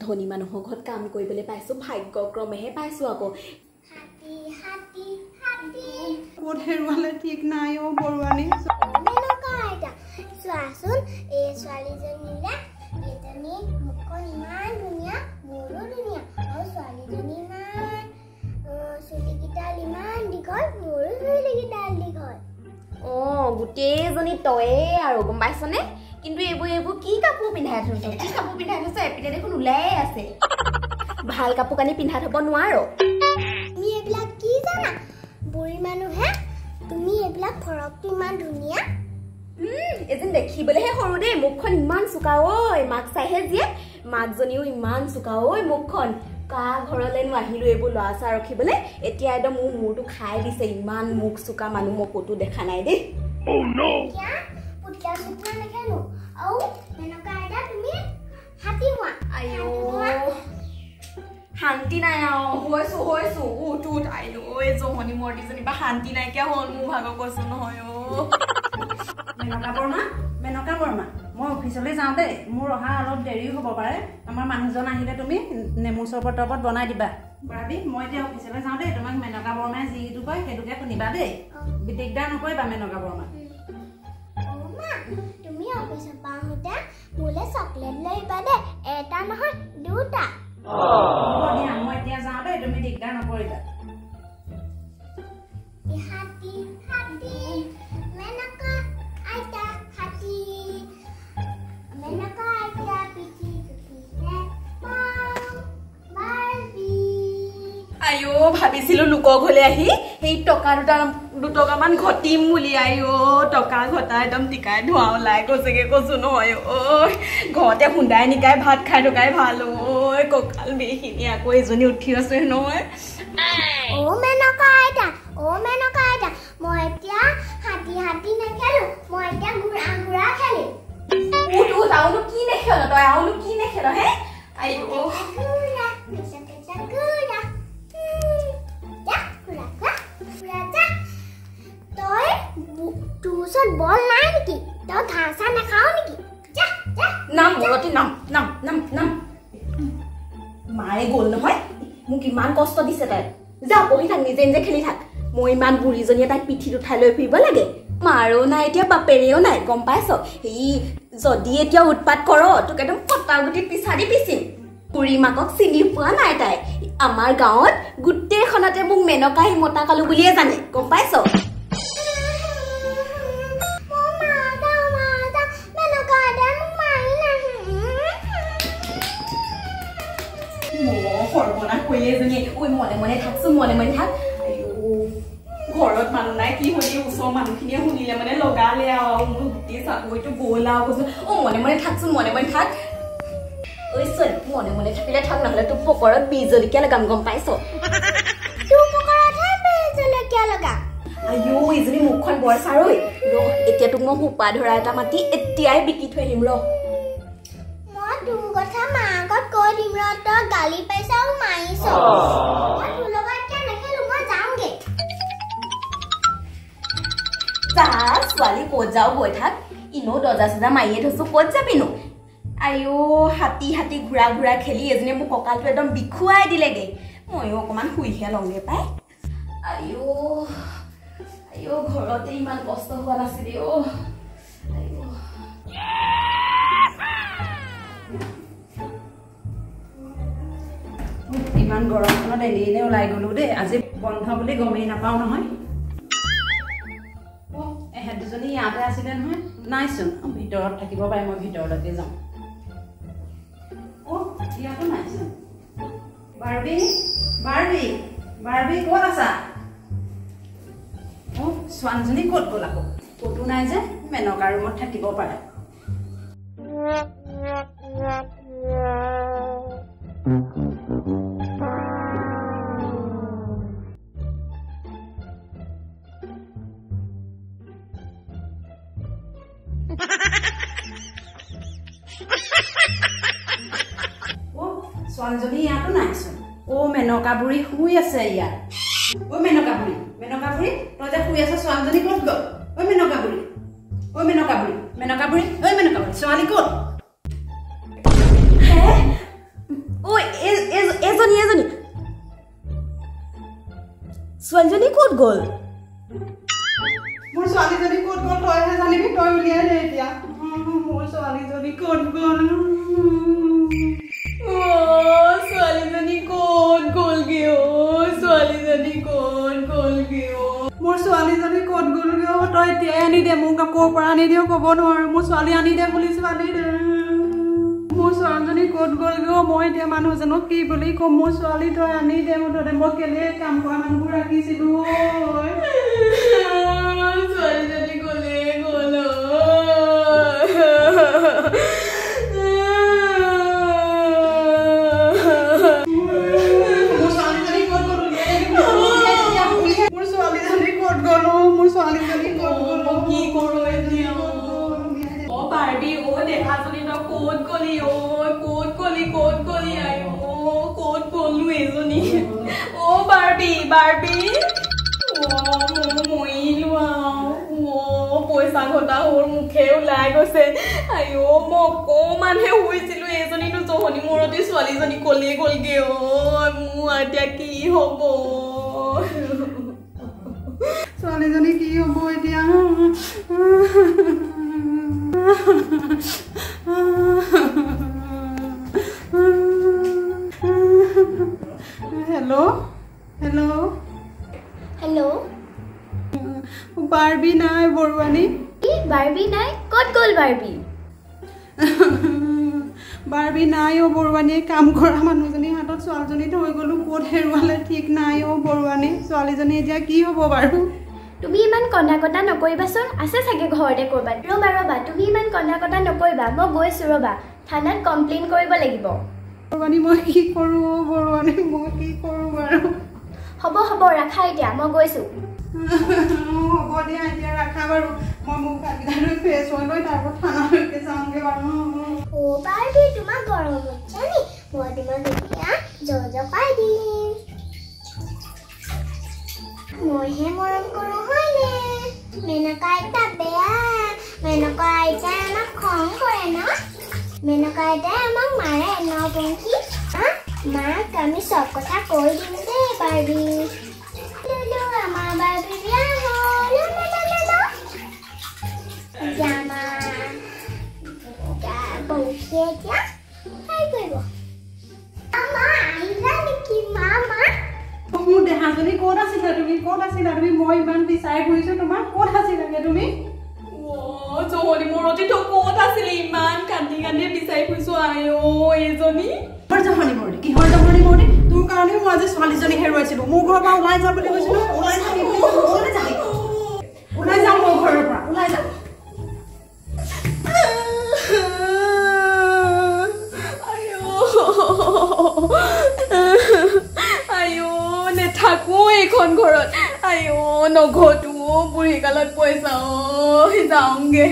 ধনী মানুহৰ ঘৰত কাম কৰিবলৈ পাইছো ভাগ্যক্ৰমেহে পাইছো আকৌ হাতী হাতী হাতী ক'ত হেৰুৱালে ঠিক নাই অ বৰুৱানী মেনকা আইতা চোৱাচোন এই ছোৱালীজনীলে এজনী মুখখন ইমান ধুনীয়া মোৰো ধুনীয়া আৰু ছোৱালীজনী ইমান চুলিকেইডাল ইমান দীঘল মোৰো চুলিকেইডাল দীঘল গোটেইজনী তয়ে আৰু গম পাইছনে কিন্তু এইবোৰ কি কাপোৰ পিন্ধাই থৈছ এপিনে দেখোন ওলাই আছে ভাল কাপোৰ কানি পিন্ধাই থব নোৱাৰো তুমি এইবিলাক কি জানা বুঢ়ী মানুহে তুমি এইবিলাক ফৰকটো ইমান ধুনীয়া এদিন দেখিবলৈহে সৰু দেই মুখখন ইমান চোকা ঐ মাক চাইহে জীয়ে মাকজনীও ইমান চোকা ঐ মুখখন কা ঘৰলৈনো আহিলো এইবোৰ ল'ৰা ছোৱা ৰখিবলৈ এতিয়া একদম মোৰ মূৰটো খাই দিছে ইমান মুখ চোকা মানুহ মই ক'তো দেখা নাই দেই পুতলা চুতলা নেখেলো আৰু মেনকা আইতা তুমি হাতী হোৱা শান্তি নাই হৈছো উঠ আইলো এই জহনী মৰ্তিজনী বা শান্তি নাইকিয়া হ'ল মোৰ ভাগৰ কৈছো নহয় মেনকা বৰ্মা মই অফিচলৈ যাওঁ দেই মোৰ অহা অলপ দেৰি হ'ব পাৰে আমাৰ মানুহজন আহিলে তুমি নেমু চৰবত তৰবত বনাই দিবা বাবি মই এতিয়া অফিচলৈ যাওঁ দেই তোমাক মেনকা বৰ্মাই যিটো কয় সেইটোকে শুনিবা দেই দিগদাৰ নকৰিবা মেনকা বৰ্মা তুমি অফিচৰ পৰা আহোঁতে মোলৈ চকলেট লৈ আহিবা দেই এটা নহয় দুটা মই এতিয়া যাওঁ দেই তুমি দিগদাৰ নকৰিবা হাতী হাতী মেনকা আইতা হাতী মেনকা আইতা পিঠি চুটিছে বাৰ্বি ভাবিছিলো লোকৰ ঘৰলৈ আহি সেই টকা দুটকামান ঘটিম বুলি টকা ঘটা একদম টিকাই ধোৱা ওলাই গৈছেগে কৈছো নহয় ঘৰতে খুন্দাই নিকাই ভাত খাই থকাই ভাল কঁকাল বিষখিনি আকৌ এজনী উঠি আছে নহয় মেনকা আইতা মই এতিয়া হাতী নেখেলো মই এতিয়া ঘোঁৰা খেলিম আউনো কি নেখেল তই আউনো কি নেখেল হে তই তোৰ ওচৰত বল নাই নেকি তই ঘাঁহ চাহ নাখাও নেকি নাম মৰতি নাম মায়ে গ'ল নহয় মোক ইমান কষ্ট দিছে তাই যা বহি থাক নিজে নিজে খেলি থাক মই ইমান বুঢ়ীজনীয়ে তাইক পিঠিত উঠাই লৈ ফুৰিব লাগে মাৰো নাই এতিয়া বাপেৰেও নাই গম পাইছ সেই যদি এতিয়া উৎপাত কৰ তোক একদম কটা গুটি পিছাৰি পিচিম বুঢ়ী মাকক চিনি পোৱা নাই তাই আমাৰ গাঁৱত গোটেইখনতে মোক মেনকা হিমতা কালু বুলিয়ে জানে গম পাইছ সৰ্বনাশ কৰিলে এজনী মনে মনে থাকচোন মনে মনে থাক ঘৰত মানুহ নাই কি হলি ওচৰৰ মানুহখিনিয়ে শুনিলে মানে লগালে আৰু মোৰ গোটেই চাকৰিটো গ'ল আৰু কৈছো মনে মনে থাকচোন মনে মনে থাক মনে মনে থাকিলে থাক নহ'লে তোৰ পকৰত বীজ জলকীয়া লগাম গম পাইছ এজনী মুখখন বৰ চাৰৈ এতিয়া তোক মই সোপা ধৰা এটা মাতি এতিয়াই বিকি থৈ আহিম মই তোৰ কথা মাৰ আগত কৈ দিম তই গালি পাইছ আৰু মাৰিছ তোৰ লগত এতিয়া নেখেলো মই যাওঁগে ছোৱালী ক'ত যাও গৈ থাক ইনো দৰ্জা চজা মাৰিয়ে থৈছো ক'ত যাবিনো হাতী ঘূৰা খেলি এজনীয়ে মোক কঁকালটো একদম বিষুৱাই দিলেগে ময়ো অকণমান শুইহে লওঁগে পাই ঘৰতে ইমান কষ্ট হোৱা নাছিল ইমান গৰমখনত এনে ওলাই গলো দেই আজি বন্ধ বুলি গমেই নাপাওঁ নহয় এহেঁত দুজনী ইয়াতে আছিলে নহয় নাইচোন ভিতৰত থাকিব পাৰে মই ভিতৰলৈকে যাওঁ ইয়াতো নাইচোন বাৰ্বি ক'ত আছা ছোৱালীজনী ক'ত গ'ল আকৌ ক'তো নাই যে মেনকা ৰুমত থাকিব পাৰে ছোৱালীজনী ইয়াতো নাইচোন মেনকা বুঢ়ী শুই আছে ইয়াত মেনকা বুঢ়ী তই যে শুই আছ ছোৱালীজনী ক'ত গ'ল মেনকা বুঢ়ী ছোৱালী ক'ত ছোৱালীজনী ক'ত গ'ল মোৰ ছোৱালীজনী ক'ত গ'ল তইহে জানিবি তই উলিয়াই দে এতিয়া মোৰ ছোৱালীজনী ক'ত গ'ল ছোৱালীজনী ক'ত গ'লগে ছোৱালীজনী ক'ত গ'লগে মোৰ ছোৱালীজনী ক'ত গ'লগে তই এতিয়াই আনি দে মোক ক'ৰ পৰা আনি দিও ক'ব নোৱাৰো মোৰ ছোৱালী আনি দে বুলি ছোৱালী দে মোৰ ছোৱালীজনী ক'ত গ'লগে মই এতিয়া মানুহজনক কি বুলি ক'ম মোৰ ছোৱালী তই আনি দে মুঠতে মই কেলে কাম কৰা মানুহবোৰ ৰাখিছিলো ছোৱালীজনী গ'লে গ'ল কি কৰো এতিয়া বাৰ্বি দেখাজনী তই ক'ত গলি ক'ত গলি ক'ত গলো এজনী বাৰ্বি মৰিলো পইচা ঘটা হ'ল মুখে ওলাই গৈছে মই অকমানহে শুইছিলো এজনীতো জহনি মূৰতে ছোৱালীজনী কলে গ'লগে মোৰ এতিয়া কি হ'ব ছোৱালীজনী কি হ'ব এতিয়া হেল্ল' বাৰ্বি নাই বৰুৱানী বাৰ্বি নাই ক'ত গ'ল বাৰ্বি বাৰ্বি নাই বৰুৱানী কাম কৰা মানুহজনী হাতত ছোৱালীজনী থৈ গ'লো ক'ত হেৰুৱালে ঠিক নাই বৰুৱানী ছোৱালীজনী এতিয়া কি হ'ব বাৰু তুমি ইমান কন্দা কটা নকৰিবাচোন আছে চাগে ঘৰতে ক'ৰবাত ৰ'বা তুমি ইমান কন্দা কটা নকৰিবা মই গৈছোঁ ৰ'বা থানাত কমপ্লেইন কৰিব লাগিব বৰুৱানী মই কি কৰোঁ বৰুৱানী মই কি কৰোঁ বাৰু হ'ব ৰাখা এতিয়া মই গৈছোঁ হ'ব দিয়া এতিয়া ৰাখা বাৰু মই মোক কাকিদালৈ ফ্ৰেছ হৈ লৈ তাৰপৰা থানালৈকে যাওঁগৈ বাৰু বাৰ্বি তোমাৰ গৰম উঠিছে নি মই তোমাক এতিয়া জলপাই দিম মইহে মৰম কৰোঁ হয়নে মেনকা আইতা বেয়া মেনকা আইতাই আমাক খং কৰে ন মেনকা আইতাই আমাক মাৰে ন পংখী মাক আমি চব কথা কৈ দিম দেই বাৰ্বি আমাৰ বাৰ্বি বিয়া হ'ল পংখী এতিয়া হেৰি কৰিব আহিলা নেকি মা মোৰ দেহাজনী ক'ত আছিলা তুমি মই ইমান বিচাৰি ফুৰিছোঁ তোমাৰ ক'ত আছিলাগে তুমি জহনি মূৰতে তো ক'ত আছিলে ইমান কান্দি বিচাৰি ফুৰিছো এইজনী কিহৰ জহনি মূৰতে তোৰ কাৰণে মই আজি ছোৱালীজনী হেৰুৱাইছিলোঁ মোৰ ঘৰৰ পৰা ওলাই যা বুলি কৈছিলোঁ ওলাই যাম মোৰ ঘৰৰ পৰা ওলাই যাম নেথাকো এইখন ঘৰত নঘটো বুঢ়ী কালত পইচা যাওঁগে